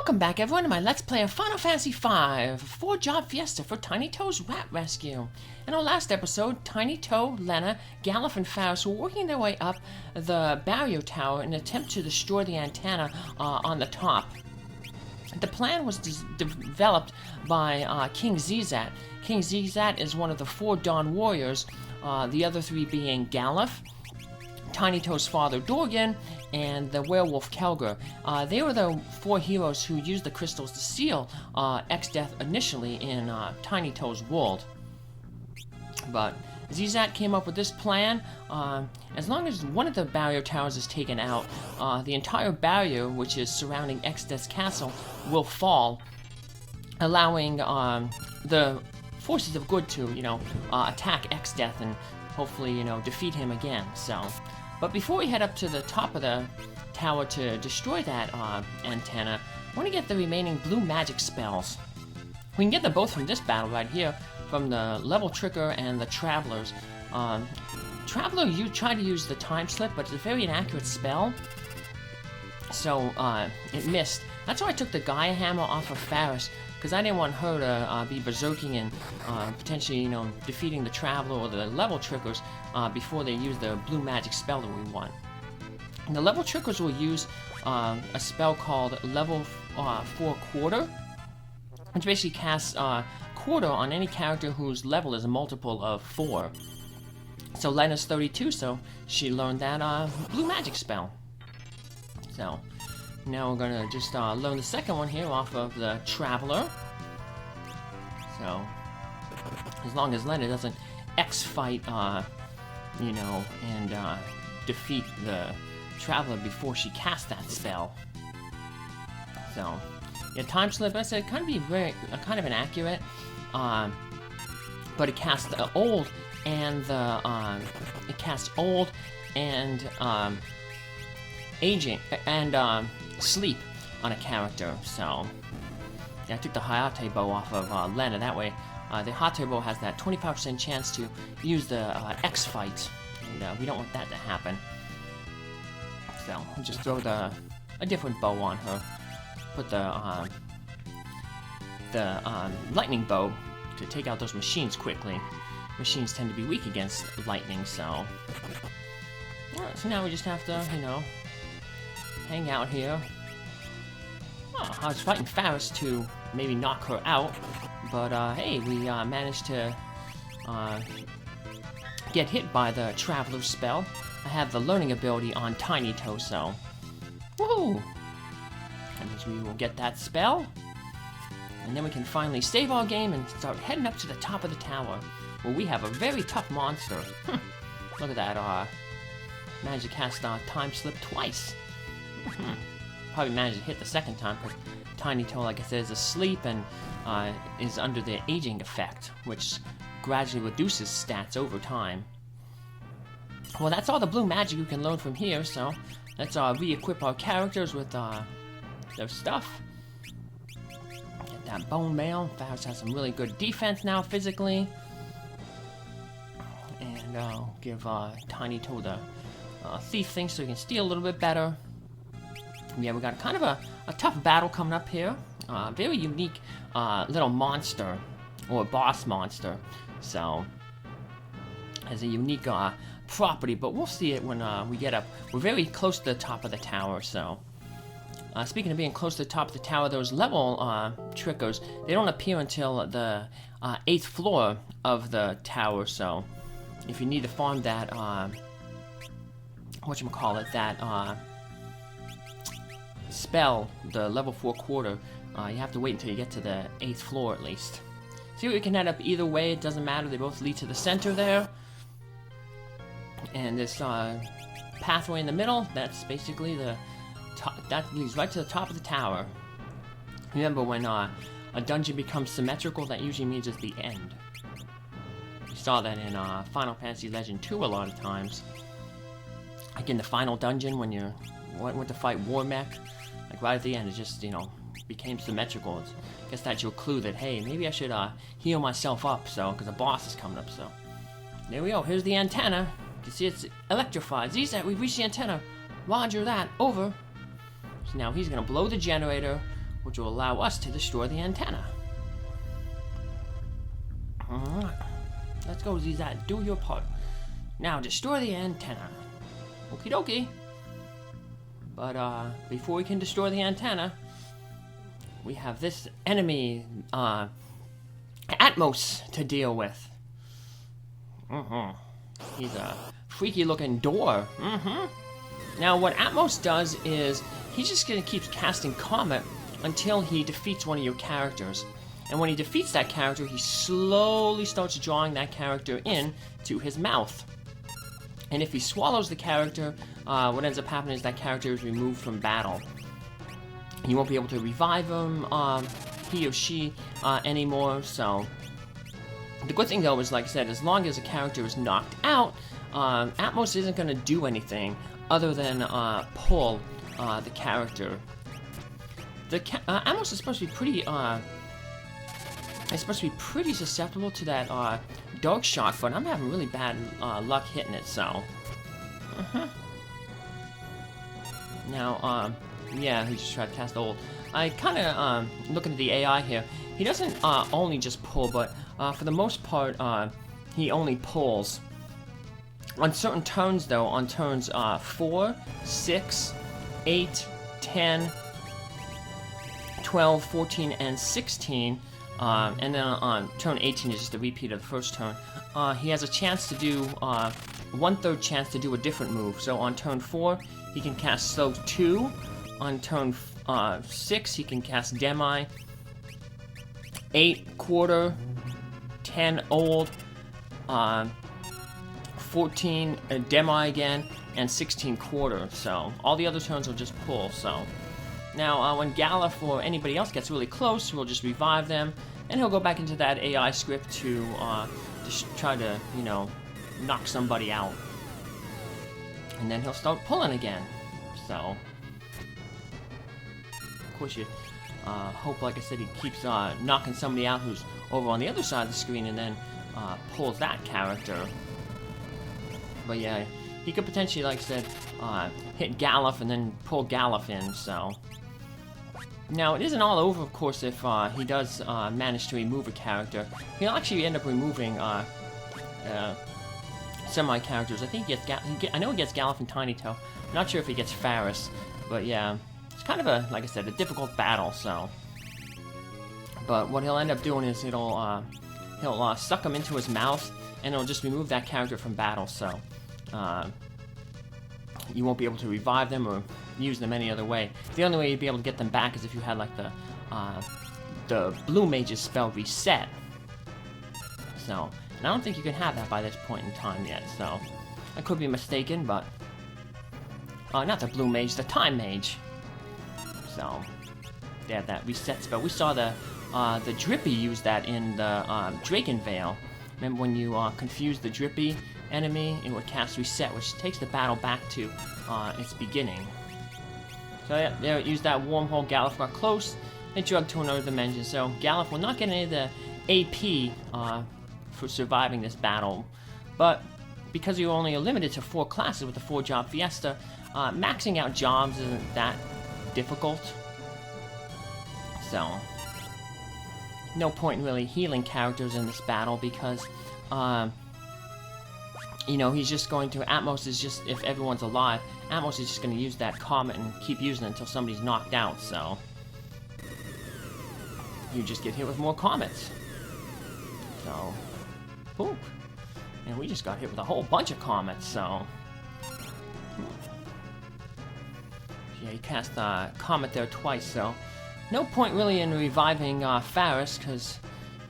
Welcome back everyone to my Let's Play of Final Fantasy V, Four Job Fiesta for TnyToe's Rat Rescue. In our last episode, TnyToe, Lenna, Galuf, and Faris were working their way up the barrier tower in an attempt to destroy the antenna on the top. The plan was developed by King Exdeath. King Exdeath is one of the four Dawn Warriors, the other three being Galuf, TnyToe's father Dorgan, and the werewolf Kelger. They were the four heroes who used the crystals to seal Exdeath initially in TnyToe's world. But Exdeath came up with this plan. As long as one of the barrier towers is taken out, the entire barrier, which is surrounding Exdeath's castle, will fall, allowing the forces of good to, attack Exdeath and hopefully, defeat him again. But before we head up to the top of the tower to destroy that antenna, I want to get the remaining blue magic spells. We can get them both from this battle right here, from the Level Tricker and the Travelers. Traveler, you tried to use the time slip, but it's a very inaccurate spell, so it missed. That's why I took the Gaia Hammer off of Faris, because I didn't want her to be berserking and potentially, defeating the Traveler or the Level Trickers before they use the blue magic spell that we want. And the Level Trickers will use a spell called Level 4 Quarter, which basically casts Quarter on any character whose level is a multiple of 4. So Lenna's 32, so she learned that blue magic spell. So now we're gonna just learn the second one here off of the Traveler. So as long as Lenna doesn't X-fight, and defeat the Traveler before she casts that spell. So yeah, time slip, I said, it kind of be kind of inaccurate, but it casts the old and the aging and sleep on a character. So yeah, I took the Hayate bow off of Lenna. That way, the Hayate bow has that 25% chance to use the X fight, and we don't want that to happen. So we'll just throw a different bow on her. Put the lightning bow to take out those machines quickly. Machines tend to be weak against lightning, so. Alright, so now we just have to, hang out here. Oh, I was fighting Faris to maybe knock her out, but hey, we managed to get hit by the Traveler's spell. I have the learning ability on TnyToe, so woohoo! That means we will get that spell, and then we can finally save our game and start heading up to the top of the tower, where we have a very tough monster. Look at that, managed to cast Time Slip twice. Probably managed to hit the second time, because TnyToe, like I said, is asleep and is under the aging effect, which gradually reduces stats over time. Well, that's all the blue magic you can learn from here, so let's re-equip our characters with their stuff. Get that bone mail. Faris has some really good defense now, physically. And give TnyToe the thief thing so he can steal a little bit better. Yeah, we got kind of a tough battle coming up here. Very unique little monster, or boss monster. So, has a unique property, but we'll see it when we get up. We're very close to the top of the tower, so. Speaking of being close to the top of the tower, those level trickers, they don't appear until the 8th floor of the tower, so if you need to farm that, that spell, the level 4 quarter, you have to wait until you get to the 8th floor at least. See, we can head up either way, it doesn't matter, they both lead to the center there. And this pathway in the middle, that's basically the top, that leads right to the top of the tower. Remember, when a dungeon becomes symmetrical, that usually means it's the end. We saw that in Final Fantasy Legend 2 a lot of times. Like in the final dungeon when you went to fight War Mech, like right at the end, it just, became symmetrical. I guess that's your clue that, hey, maybe I should heal myself up, so, because the boss is coming up, so. There we go, here's the antenna. You can see it's electrified. Exdeath, we've reached the antenna. Roger that, over. So now he's gonna blow the generator, which will allow us to destroy the antenna. Alright. Let's go, Zizat. Do your part. Now, destroy the antenna. Okie dokie. But, before we can destroy the antenna, we have this enemy, Atmos, to deal with. He's a freaky-looking door. Now, what Atmos does is, he's just gonna keep casting Comet until he defeats one of your characters. And when he defeats that character, he slowly starts drawing that character in to his mouth. And if he swallows the character, what ends up happening is that character is removed from battle. You won't be able to revive him, he or she, anymore, so... The good thing, though, is, like I said, as long as a character is knocked out, Atmos isn't going to do anything other than, pull, the character. Atmos is supposed to be pretty, it's supposed to be pretty susceptible to that, Dark Shock, but I'm having really bad, luck hitting it, so... Now, yeah, he just tried to cast ult. I kinda, looking at the AI here, he doesn't, only just pull, but, for the most part, he only pulls. On certain turns, though, on turns, 4, 6, 8, 10, 12, 14, and 16, and then on turn 18 is just a repeat of the first turn, he has a chance to do, 1/3 chance to do a different move. So on turn 4, he can cast Slow 2, on turn 6, he can cast Demi, 8, Quarter, 10, Old, 14, Demi again, and 16, Quarter. So all the other turns will just pull, so... Now, when Galuf or anybody else gets really close, we'll just revive them, and he'll go back into that AI script to just try to, you know, knock somebody out. And then he'll start pulling again. So, of course, you hope, like I said, he keeps knocking somebody out who's over on the other side of the screen, and then pulls that character. But yeah, he could potentially, like I said, hit Galuf and then pull Galuf in, so... Now, it isn't all over, of course, if he does manage to remove a character. He'll actually end up removing semi-characters. I think he gets I know he gets Galuf and TnyToe. Not sure if he gets Faris, but yeah. It's kind of a, like I said, a difficult battle, so... But what he'll end up doing is he'll suck him into his mouth, and it'll just remove that character from battle, so... you won't be able to revive them or use them any other way. The only way you'd be able to get them back is if you had, like, the blue Mage's spell reset. So, and I don't think you can have that by this point in time yet, so... I could be mistaken, but... not the blue Mage, the Time Mage. So, they have that reset spell. We saw the Drippy use that in the Draken Veil. Remember when you confused the Drippy enemy, it would cast Reset, which takes the battle back to its beginning. So yeah, there it used that wormhole. Galuf got close, it drugged to another dimension. So Galuf will not get any of the AP for surviving this battle, but because you're only limited to 4 classes with the 4 Job Fiesta, maxing out jobs isn't that difficult. So no point in really healing characters in this battle because you know, he's just going to... Atmos is just... If everyone's alive, Atmos is just going to use that Comet and keep using it until somebody's knocked out, so... You just get hit with more Comets. So... Boop. And we just got hit with a whole bunch of Comets, so... Yeah, he cast Comet there twice, so... No point really in reviving Faris, because...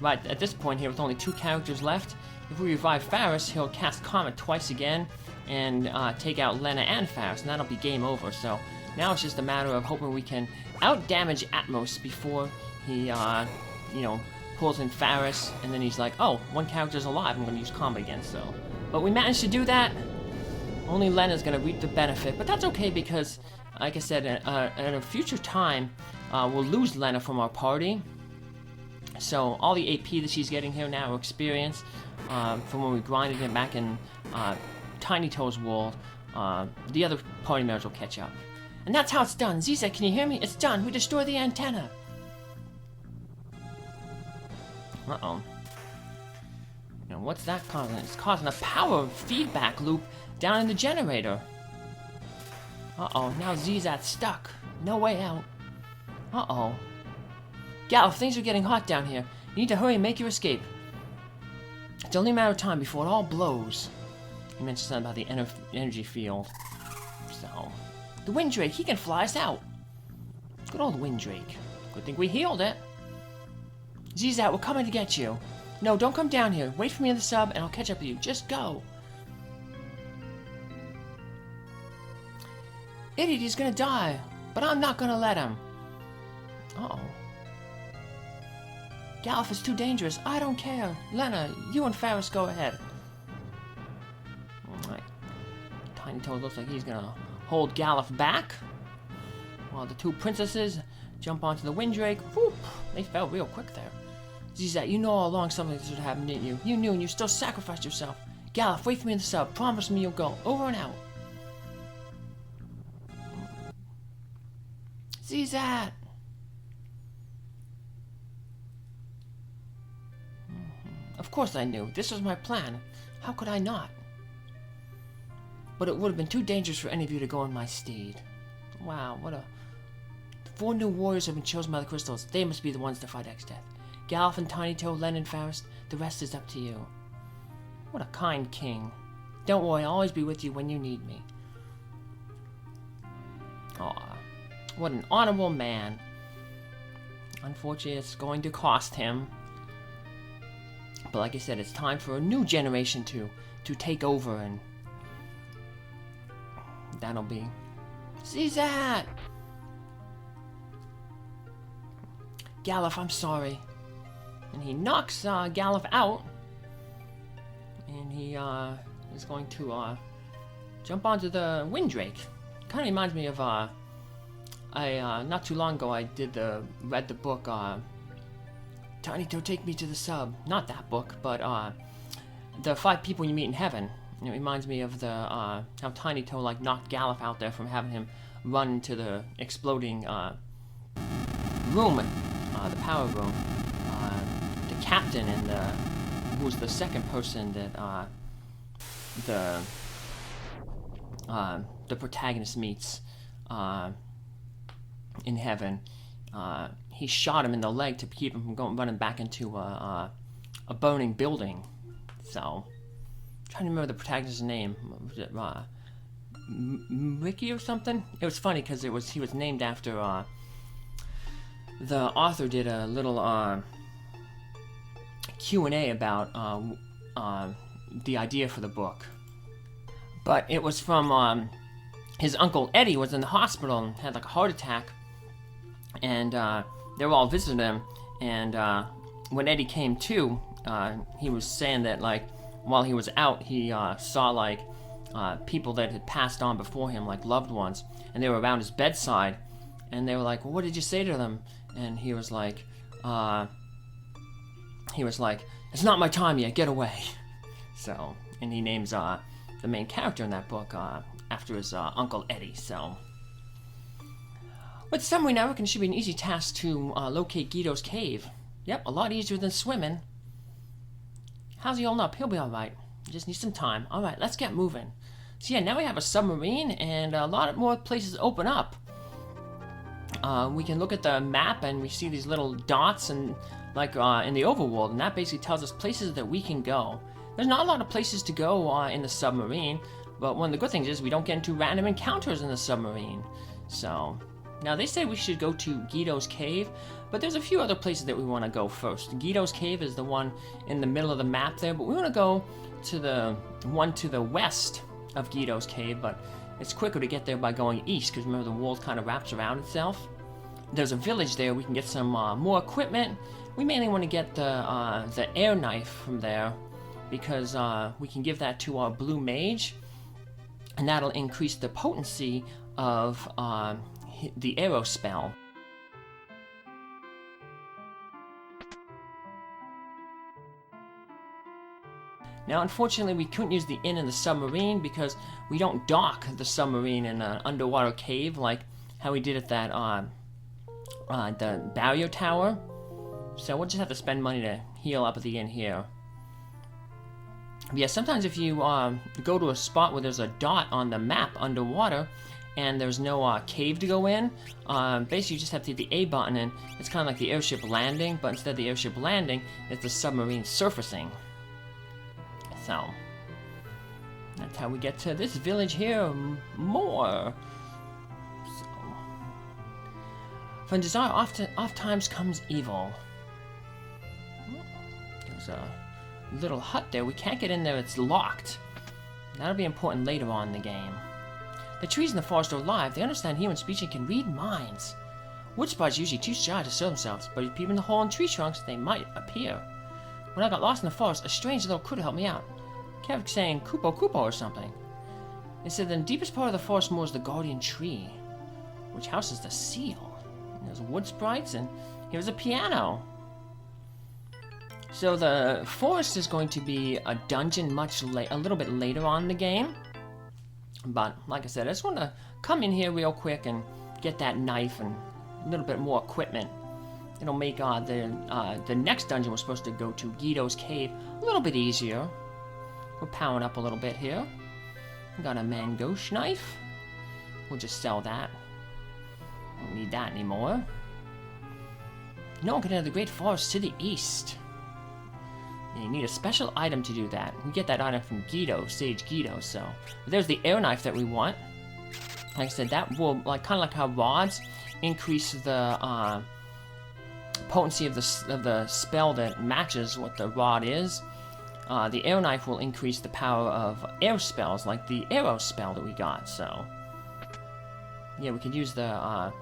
Right at this point here, with only 2 characters left... If we revive Faris, he'll cast Comet twice again and take out Lenna and Faris, and that'll be game over. So now it's just a matter of hoping we can out-damage Atmos before he, you know, pulls in Faris, and then he's like, oh, 1 character's alive, I'm going to use Comet again, so... But we managed to do that. Only Lenna's going to reap the benefit, but that's okay because, like I said, at a future time, we'll lose Lenna from our party. So all the AP that she's getting here now, experience, from when we grinded him back in TnyToe's world, the other party members will catch up. And that's how it's done. Z said, can you hear me? It's done. We destroyed the antenna. Uh-oh. Now, what's that causing? It's causing a power feedback loop down in the generator. Uh-oh, now Zizat's stuck. No way out. Uh-oh. Galuf, things are getting hot down here. You need to hurry and make your escape. It's only a matter of time before it all blows. He mentioned something about the energy field. So, the Windrake, he can fly us out. Good old Windrake. Good thing we healed it. Zizat, we're coming to get you. No, don't come down here. Wait for me in the sub, and I'll catch up with you. Just go. Idiot, he's gonna die. But I'm not gonna let him. Uh-oh. Galuf is too dangerous. I don't care. Lenna, you and Faris go ahead. Alright. TnyToe looks like he's gonna hold Galuf back. While the two princesses jump onto the Windrake. Whoop! They fell real quick there. Zizat, you know all along something should happen, didn't you? You knew and you still sacrificed yourself. Galuf, wait for me in the sub. Promise me you'll go. Over and out. Zizat! Of course I knew. This was my plan. How could I not? But it would have been too dangerous for any of you to go on my steed. Wow, what a... 4 new warriors have been chosen by the crystals. They must be the ones to fight Exdeath. Galuf and TnyToe, Lenna and Faris, the rest is up to you. What a kind king. Don't worry, I'll always be with you when you need me. Aw, what an honorable man. Unfortunately, it's going to cost him. But like I said, it's time for a new generation to take over, and that'll be... Zizat! Galuf, I'm sorry. And he knocks Galuf out. And he is going to jump onto the Windrake. Kind of reminds me of not too long ago I read the book TnyToe, Take Me to the Sub. Not that book, but the 5 people you meet in heaven. It reminds me of the how TnyToe like knocked Galuf out there from having him run into the exploding room, the power room. The captain and who's the second person that the protagonist meets in heaven. He shot him in the leg to keep him from running back into a burning building. So, I'm trying to remember the protagonist's name. Was it Ricky or something? It was funny because he was named after the author did a little Q&A about the idea for the book. But it was from his uncle Eddie was in the hospital and had like a heart attack, and they were all visiting him, and when Eddie came to, he was saying that like while he was out he saw like people that had passed on before him, like loved ones, and they were around his bedside, and they were like, well, what did you say to them? And he was like, it's not my time yet, get away. So, and he names the main character in that book after his Uncle Eddie. So, with the submarine, I reckon it should be an easy task to locate Guido's cave. Yep, a lot easier than swimming. How's he holding up? He'll be alright. Just need some time. Alright, let's get moving. So yeah, now we have a submarine and a lot more places open up. We can look at the map and we see these little dots and like in the overworld, and that basically tells us places that we can go. There's not a lot of places to go in the submarine, but one of the good things is we don't get into random encounters in the submarine. So, now they say we should go to Guido's cave, but there's a few other places that we want to go first. Guido's cave is the one in the middle of the map there, but we want to go to the one to the west of Guido's cave, but it's quicker to get there by going east, because remember the world kind of wraps around itself. There's a village there, we can get some more equipment. We mainly want to get the air knife from there, because we can give that to our blue mage, and that'll increase the potency of the arrow spell. Now, unfortunately, we couldn't use the inn in the submarine because we don't dock the submarine in an underwater cave like how we did at that the barrier tower. So we'll just have to spend money to heal up at the end here. But yeah, sometimes if you go to a spot where there's a dot on the map underwater, and there's no cave to go in, basically you just have to hit the A button, and it's kind of like the airship landing, but instead of the airship landing, it's the submarine surfacing. So, that's how we get to this village here, more. So, from desire oft times comes evil. There's a little hut there, we can't get in there, it's locked. That'll be important later on in the game. The trees in the forest are alive, they understand human speech and can read minds. Wood sprites are usually too shy to show themselves, but if you peep in the hole in tree trunks, they might appear. When I got lost in the forest, a strange little critter helped me out. Kept saying Kupo Kupo or something. They said the deepest part of the forest moors the guardian tree, which houses the seal. And there's wood sprites, and here's a piano. So the forest is going to be a dungeon a little bit later on in the game. But, like I said, I just want to come in here real quick and get that knife and a little bit more equipment. It'll make the next dungeon we're supposed to go to, Guido's Cave, a little bit easier. We're powering up a little bit here. We got a mangosh knife. We'll just sell that. Don't need that anymore. No one can enter the Great Forest to the east. And you need a special item to do that. We get that item from Guido, Sage Guido, so. But there's the air knife that we want. Like I said, that will, kind of like how rods increase the potency of the spell that matches what the rod is. The air knife will increase the power of air spells, like the arrow spell that we got, so. Yeah, we could use the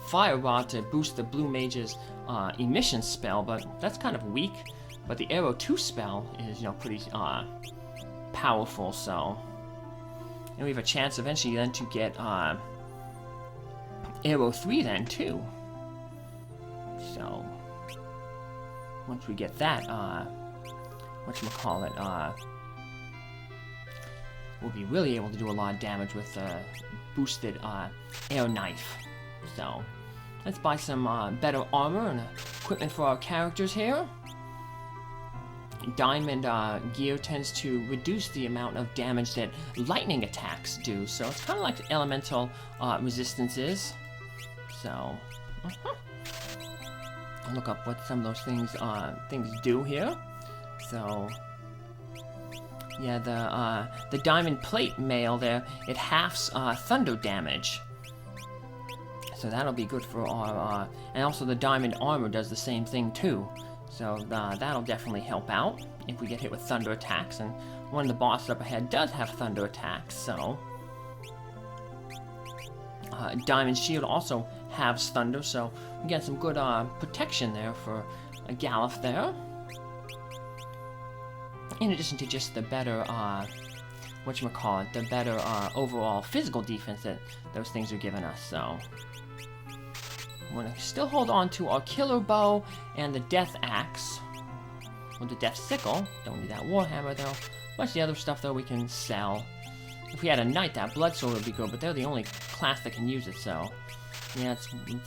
fire rod to boost the blue mage's emission spell, but that's kind of weak. But the Arrow 2 spell is, pretty powerful, so. And we have a chance eventually then to get Arrow 3 then, too. So, once we get that, we'll be really able to do a lot of damage with the boosted air knife. So, let's buy some better armor and equipment for our characters here. Diamond gear tends to reduce the amount of damage that lightning attacks do, so it's kind of like elemental resistance is. So, I'll look up what some of those things do here. So, yeah, the diamond plate mail there, it halves thunder damage. So that'll be good for our, and also the diamond armor does the same thing too. So that'll definitely help out if we get hit with thunder attacks, and one of the bosses up ahead does have thunder attacks, so. Diamond shield also halves thunder, so we get some good protection there for a Galuf there. In addition to just the better, the better overall physical defense that those things are giving us, so. We're gonna still hold on to our killer bow and the death axe. Or the death sickle. Don't need that warhammer though. A bunch of the other stuff though we can sell. If we had a knight, that blood sword would be good, but they're the only class that can use it, so. Yeah,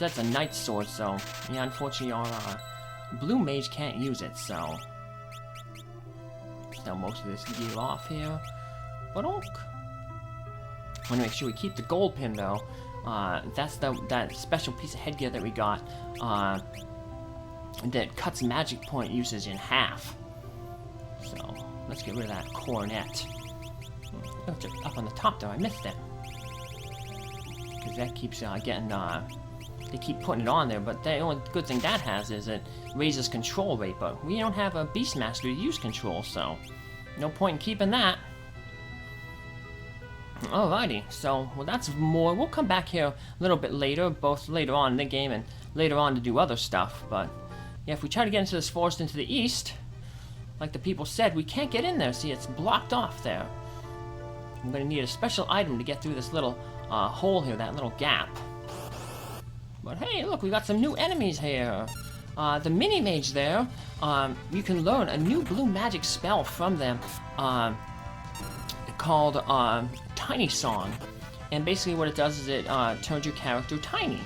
that's a knight sword, so. Yeah, unfortunately our blue mage can't use it, so. Sell most of this gear off here. But I want to make sure we keep the gold pin though. That's that special piece of headgear that we got that cuts magic point usage in half. So let's get rid of that coronet. Oh, it's up on the top though, I missed it. Because that keeps getting, they keep putting it on there, but the only good thing that has is it raises control rate, but we don't have a Beastmaster to use control, so no point in keeping that. Alrighty, so, well that's more. We'll come back here a little bit later, both later on in the game and later on to do other stuff, but yeah, if we try to get into this forest into the east, like the people said, we can't get in there. See, it's blocked off there. I'm gonna need a special item to get through this little hole here, that little gap. But hey, look, we got some new enemies here. The mini mage there, you can learn a new blue magic spell from them, called Tiny Song, and basically what it does is it turns your character tiny.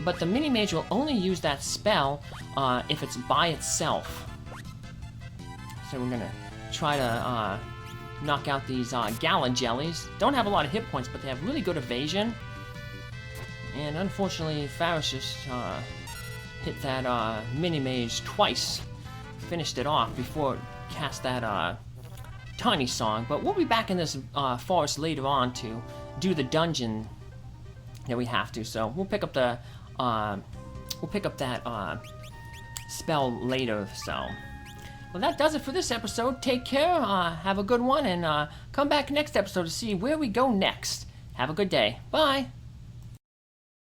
but the mini mage will only use that spell if it's by itself. So we're gonna try to knock out these Gala jellies. Don't have a lot of hit points, but they have really good evasion. And unfortunately, Faris just hit that mini mage twice. Finished it off before it cast that tiny song. But we'll be back in this forest later on to do the dungeon that we have to. So we'll pick up the that spell later. So. Well, that does it for this episode. Take care, have a good one, and come back next episode to see where we go next. Have a good day. Bye!